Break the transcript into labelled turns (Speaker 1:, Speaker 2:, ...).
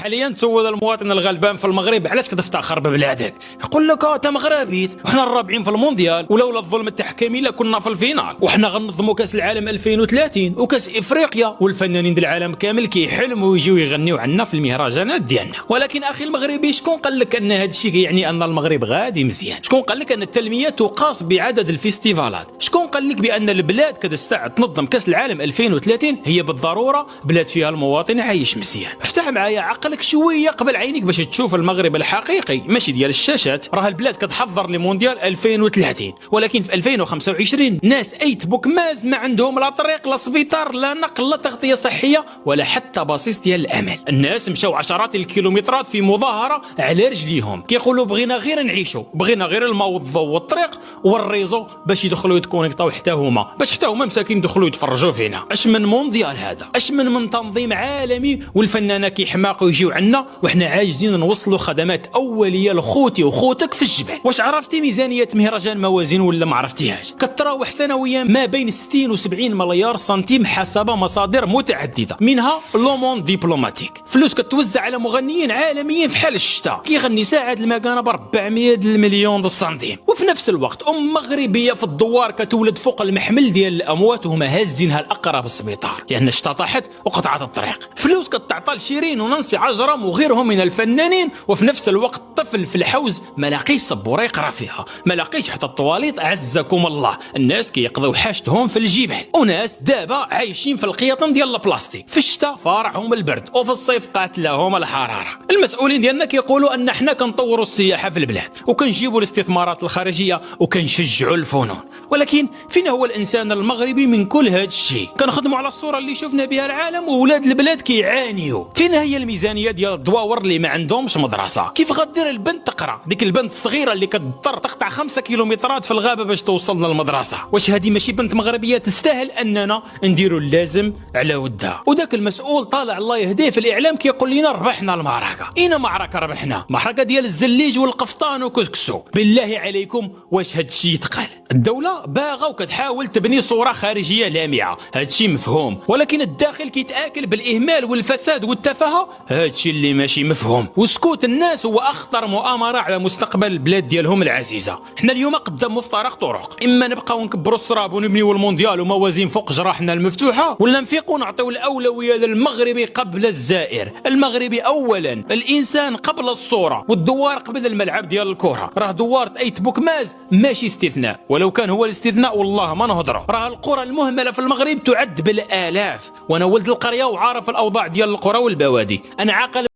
Speaker 1: حاليا تسول المواطن الغلبان في المغرب علاش كتفتخر ببلادك، يقول لك انت مغربي وحنا الرابعين في المونديال، ولولا الظلم التحكيمي لكنا في الفينال، وحنا غننظموا كاس العالم 2030 وكاس افريقيا، والفنانين ديال العالم كامل كيحلموا ويجيو يغنيو عنا في المهرجانات ديالنا. ولكن اخي المغربي، شكون قال لك ان هذا الشيء كيعني ان المغرب غادي مزيان؟ شكون قال لك ان التنميه تقاس بعدد الفيستيفالات؟ شكون قال لك بان البلاد كتستعد تنظم كاس العالم 2030 هي بالضروره بلاد فيها المواطن عايش مزيان؟ افتح معايا عقلك شويه قبل عينيك باش تشوف المغرب الحقيقي، ماشي ديال الشاشات. راه البلاد كتحضر لمونديال 2030، ولكن في 2025 ناس ايت بوك ماز ما عندهم لا طريق لا سبيطار لا نقل لا تغطيه صحيه ولا حتى بصيص ديال الامل. الناس مشاو عشرات الكيلومترات في مظاهره على رجليهم، كيقولوا بغينا غير نعيشوا، بغينا غير الماء والضوء والطريق والريزو باش يدخلوا يتكونيكطاو حتى هما، باش حتى هما مساكين يدخلوا يتفرجوا فينا. اش من مونديال هذا؟ اش من تنظيم عالمي والفنانه كيحماقوا يجيو عنا وحنا عاجزين نوصلوا خدمات اوليه لخوتي وخوتك في الجبال؟ واش عرفتي ميزانيه مهرجان موازين ولا ما عرفتيهاش؟ كتراوح سنويا ما بين 60 و 70 مليار سنتيم حسب مصادر متعدده، منها لومون ديبلوماتيك. فلوس كتوزع على مغنيين عالميين في حال الشتاء، كيغني ساعه المكانه ب 400 مليون سنتيم، وفي نفس الوقت مغربيه في الدوار كتولد فوق المحمل ديال الاموات وهما هازينها الاقرب السبيطار لان الشتا طاحت وقطعت الطريق. فلوس كتعطى لشيرين ونانسي عجرم وغيرهم من الفنانين، وفي نفس الوقت طفل في الحوز ما لاقيش سبوره يقرا فيها، ما لاقيش حتى الطواليط اعزكم الله. الناس كيقضيو حاجتهم في الجبال، وناس دابا عايشين في القياطن ديال البلاستيك، في الشتاء فارعهم البرد وفي الصيف قاتلهم الحراره. المسؤولين ديالنا كيقولوا ان حنا كنطوروا السياحه في البلاد وكنجيبوا الاستثمارات الخارجيه وكنشجعوا الفنون، ولكن فين هو الانسان المغربي من كل هذا الشيء؟ كنخدموا على الصوره اللي شفنا بها العالم وولاد البلاد كيعانيوا. فين هي الميزانيه ديال الدواور اللي ما عندهمش مدرسه؟ كيف غدير البنت تقرا، ديك البنت الصغيره اللي كتضطر تقطع 5 كيلومترات في الغابه باش توصل للمدرسه؟ واش هذه ماشي بنت مغربيه تستاهل اننا نديروا اللازم على ودها؟ وداك المسؤول طالع الله يهديه في الاعلام كيقول لنا ربحنا المعركه. اين معركه ربحنا؟ معركه ديال الزليج والقفطان وكسكسو. بالله عليكم واش هذا الشيء يتقال؟ الدوله باغا وكتحاول تبني صوره خارجيه لامعه، هذا الشيء مفهوم، ولكن الداخل كيتاكل بالاهمال والفساد والتفاهه، هذا الشيء اللي ماشي مفهوم. وسكوت الناس هو اخطر مؤامره على مستقبل البلاد ديالهم العزيزه. حنا اليوم قدام مفترق طرق، اما نبقاو نكبروا السراب ونبنيو المونديال وموازين فوق جراحنا المفتوحه، ولا نفيقوا نعطيو الاولويه للمغربي قبل الزائر. المغربي اولا، الانسان قبل الصوره، والدوار قبل الملعب ديال الكره. راه دوار ايت بوك ماز ماشي استثناء، ولو كان هو الاستثناء والله ما نهضروا. راه القرى المهمله في المغرب تعد بالالاف، وانا ولد القريه وعارف الاوضاع ديال القرى والبوادي. انا عاقل